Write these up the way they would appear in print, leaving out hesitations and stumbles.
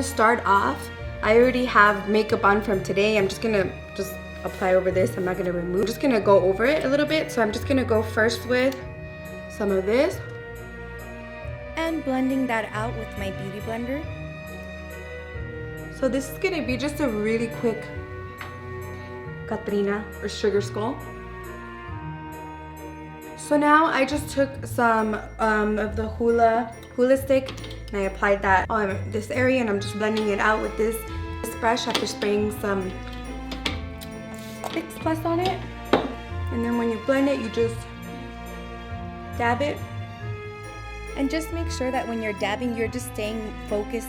gonna start off. I already have makeup on from today. I'm just gonna apply over this. I'm not gonna remove. I'm just gonna go over it a little bit. So I'm just gonna go first with some of this. And blending that out with my beauty blender. So this is gonna be just a really quick Katrina or sugar skull. So now I just took some of the Hoola stick and I applied that on this area, and I'm just blending it out with this brush after spraying some Fix Plus on it. And then when you blend it, you just dab it. And just make sure that when you're dabbing, you're just staying focused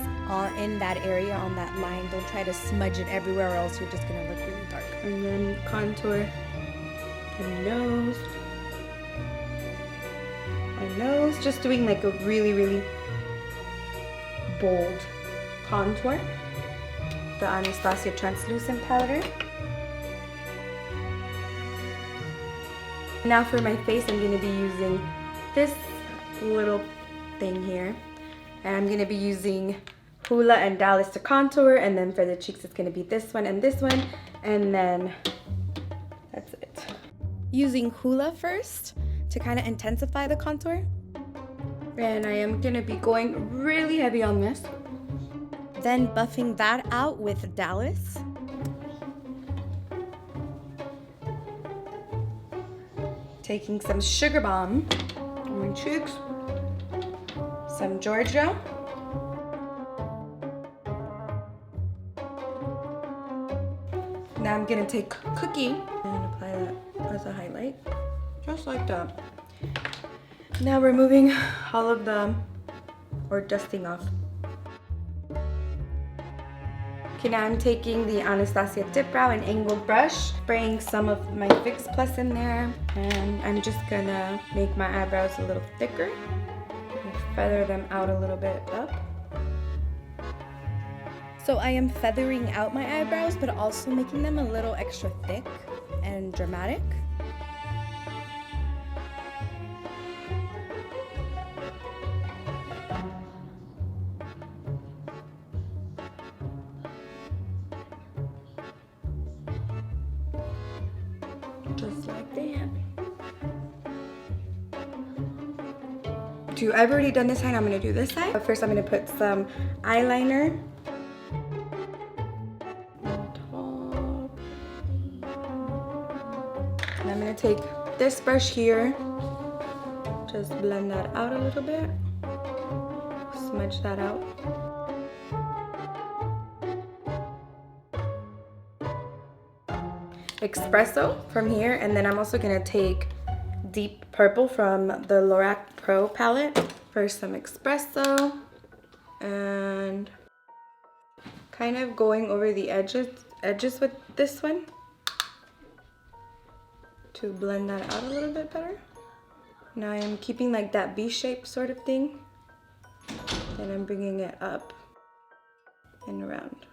in that area, on that line. Don't try to smudge it everywhere, or else you're just gonna look really dark. And then contour the nose. My nose, just doing like a really, really bold contour. The Anastasia translucent powder. Now for my face, I'm gonna be using this little thing here, and I'm gonna be using Hoola and Dallas to contour, and then for the cheeks it's gonna be this one, and then that's it. Using Hoola first to kind of intensify the contour. And I am gonna be going really heavy on this. Then buffing that out with Dallas. Taking some Sugar Bomb on my cheeks. Some Georgia. Now I'm gonna take Cookie and apply that as a highlight. Just like that. Now removing all of the, or dusting off. Okay, now I'm taking the Anastasia Dip Brow and angled brush, spraying some of my Fix Plus in there, and I'm just gonna make my eyebrows a little thicker. Feather them out a little bit up. So I am feathering out my eyebrows, but also making them a little extra thick and dramatic. Just like that. I've already done this side, I'm gonna do this side. But first I'm gonna put some eyeliner on top. And I'm gonna take this brush here, just blend that out a little bit, smudge that out. Espresso from here, and then I'm also gonna take Deep Purple from the Lorac Pro palette for some espresso, and kind of going over the edges with this one to blend that out a little bit better. Now I am keeping like that V-shape sort of thing, and I'm bringing it up and around.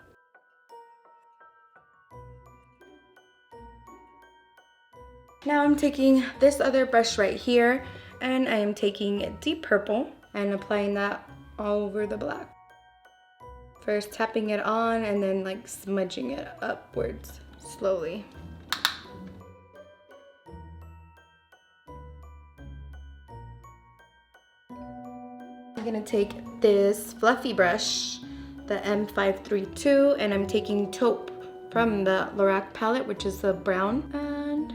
Now I'm taking this other brush right here, and I am taking Deep Purple and applying that all over the black. First tapping it on and then like smudging it upwards slowly. I'm gonna take this fluffy brush, the M532, and I'm taking Taupe from the Lorac palette, which is the brown, and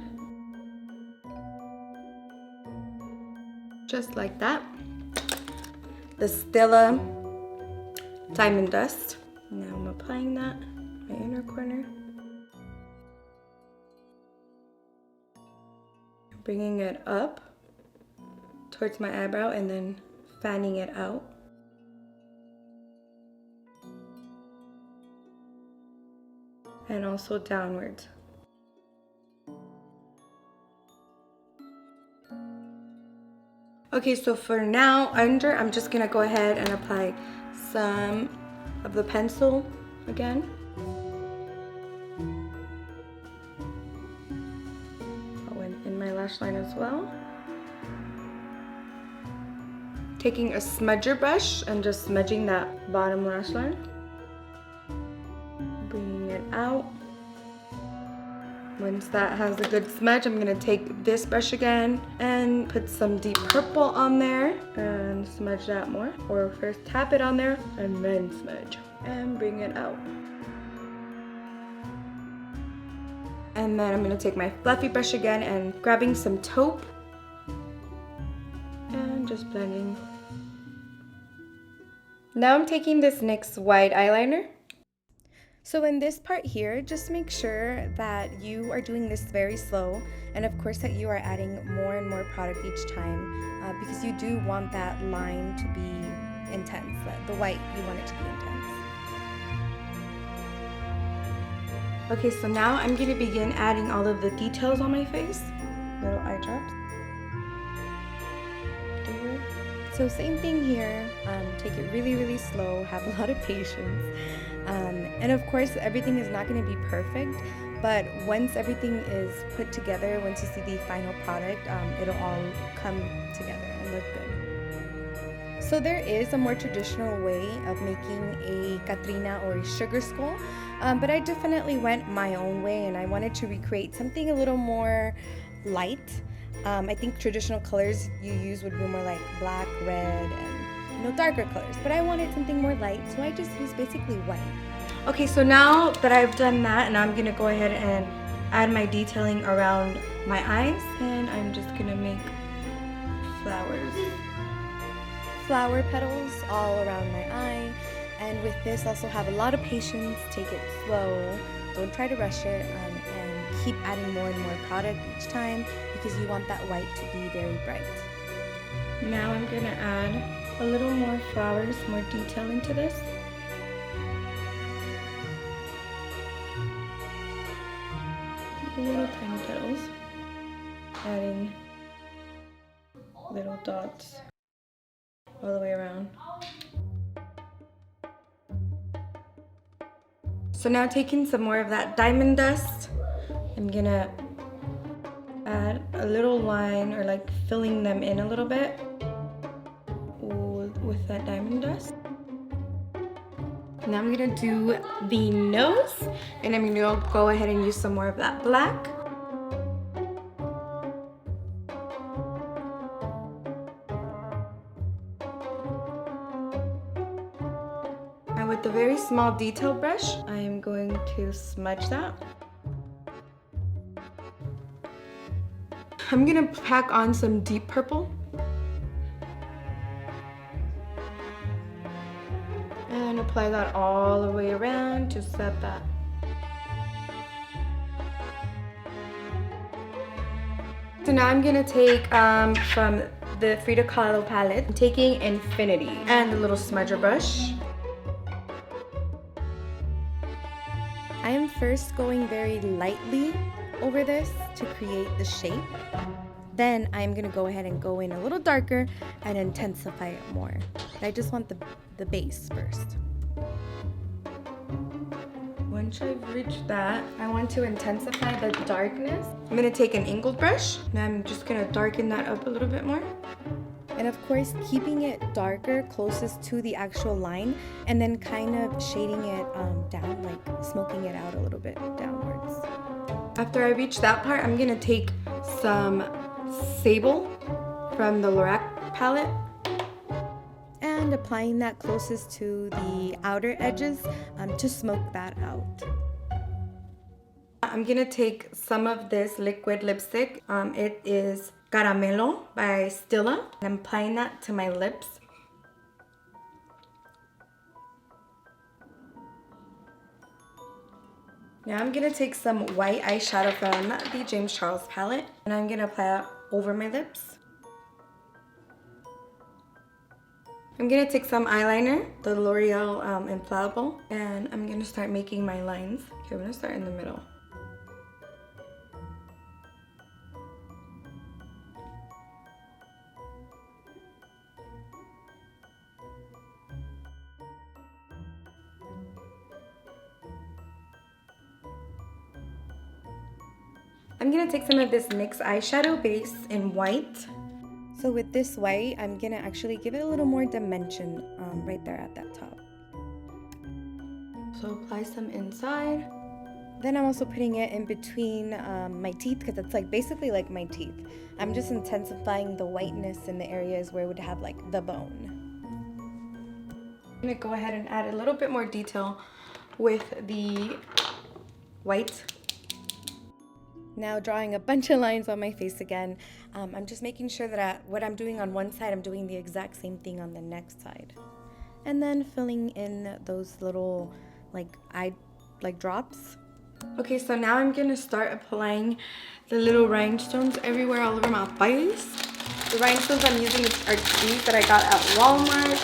just like that. The Stila Diamond Dust. Now I'm applying that in my inner corner. Bringing it up towards my eyebrow and then fanning it out. And also downwards. Okay, so for now, under, I'm just gonna go ahead and apply some of the pencil again. Oh, and in my lash line as well. Taking a smudger brush and just smudging that bottom lash line. Once that has a good smudge, I'm gonna take this brush again and put some deep purple on there and smudge that more. Or first tap it on there and then smudge and bring it out. And then I'm gonna take my fluffy brush again and grabbing some taupe and just blending. Now I'm taking this NYX white eyeliner. So in this part here, just make sure that you are doing this very slow, and of course that you are adding more and more product each time because you do want that line to be intense. The white, you want it to be intense. Okay, so now I'm gonna begin adding all of the details on my face. Little eye drops. There. So same thing here, take it really, really slow, have a lot of patience. And of course, everything is not going to be perfect, but once everything is put together, once you see the final product, it'll all come together and look good. So there is a more traditional way of making a Catrina or a sugar skull, but I definitely went my own way and I wanted to recreate something a little more light. I think traditional colors you use would be more like black, red, and darker colors, but I wanted something more light, so I just used basically white. Okay, so now that I've done that, and I'm gonna go ahead and add my detailing around my eyes, and I'm just gonna make flowers. Flower petals all around my eye, and with this also have a lot of patience, take it slow, don't try to rush it, and keep adding more and more product each time because you want that white to be very bright. Now I'm gonna add a little more flowers, more detail into this. Little tiny petals. Adding little dots all the way around. So now taking some more of that diamond dust, I'm gonna add a little line or like filling them in a little bit with that diamond dust. Now I'm gonna do the nose, and I'm gonna go ahead and use some more of that black. And with a very small detail brush, I am going to smudge that. I'm gonna pack on some deep purple. And apply that all the way around to set that. So now I'm gonna take from the Frida Kahlo palette, I'm taking Infinity and a little smudger brush. I am first going very lightly over this to create the shape. Then I'm gonna go ahead and go in a little darker and intensify it more. I just want the base first. Once I've reached that, I want to intensify the darkness. I'm gonna take an angled brush and I'm just gonna darken that up a little bit more. And of course, keeping it darker closest to the actual line and then kind of shading it down, like smoking it out a little bit downwards. After I reach that part, I'm gonna take some Sable from the Lorac palette. And applying that closest to the outer edges to smoke that out. I'm gonna take some of this liquid lipstick. It is Caramelo by Stila. I'm applying that to my lips. Now I'm gonna take some white eyeshadow from the James Charles palette, and I'm gonna apply that over my lips. I'm gonna take some eyeliner, the L'Oreal Infallible, and I'm gonna start making my lines. Okay, I'm gonna start in the middle. I'm gonna take some of this NYX eyeshadow base in white. So with this white, I'm gonna actually give it a little more dimension right there at that top. So apply some inside, Then I'm also putting it in between my teeth because it's like basically like my teeth. I'm just intensifying the whiteness in the areas where it would have like the bone. I'm gonna go ahead and add a little bit more detail with the white. Now drawing a bunch of lines on my face again. I'm just making sure that what I'm doing on one side, I'm doing the exact same thing on the next side. And then filling in those little like drops. Okay, so now I'm gonna start applying the little rhinestones everywhere all over my face. The rhinestones I'm using are these that I got at Walmart.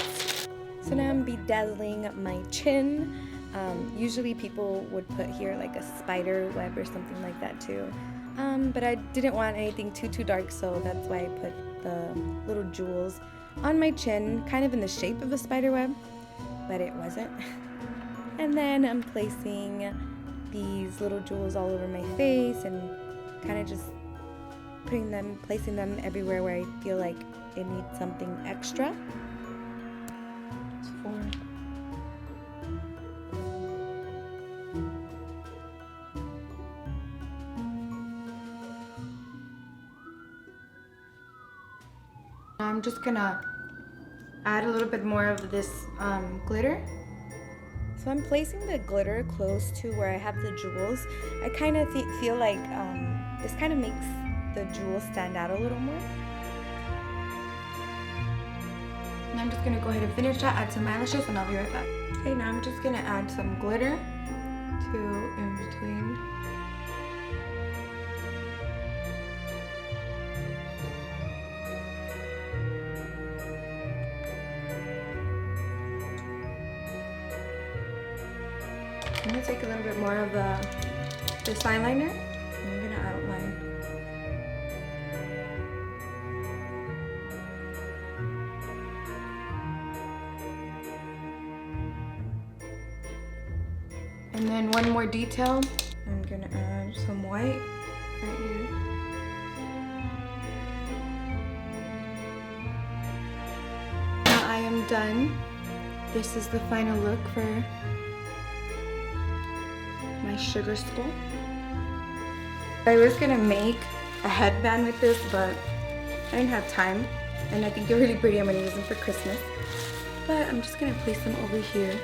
So now I'm bedazzling my chin. Usually people would put here like a spider web or something like that too. But I didn't want anything too dark, so that's why I put the little jewels on my chin, kind of in the shape of a spider web, but it wasn't. And then I'm placing these little jewels all over my face and kind of just placing them everywhere where I feel like it needs something extra. I'm just gonna add a little bit more of this glitter. So I'm placing the glitter close to where I have the jewels. I kind of feel like this kind of makes the jewels stand out a little more. And I'm just gonna go ahead and finish that, add some eyelashes, and I'll be right back. Okay, now I'm just gonna add some glitter to in between. I'm gonna take a little bit more of this eyeliner. I'm gonna outline. And then one more detail. I'm gonna add some white right here. Now I am done. This is the final look for my sugar skull. I was gonna make a headband with this, but I didn't have time, and I think they're really pretty. I'm gonna use them for Christmas, but I'm just gonna place them over here.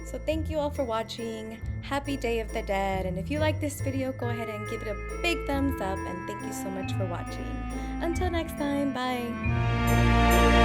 So thank you all for watching. Happy Day of the Dead, and if you like this video, go ahead and give it a big thumbs up, and thank you so much for watching. Until next time, bye.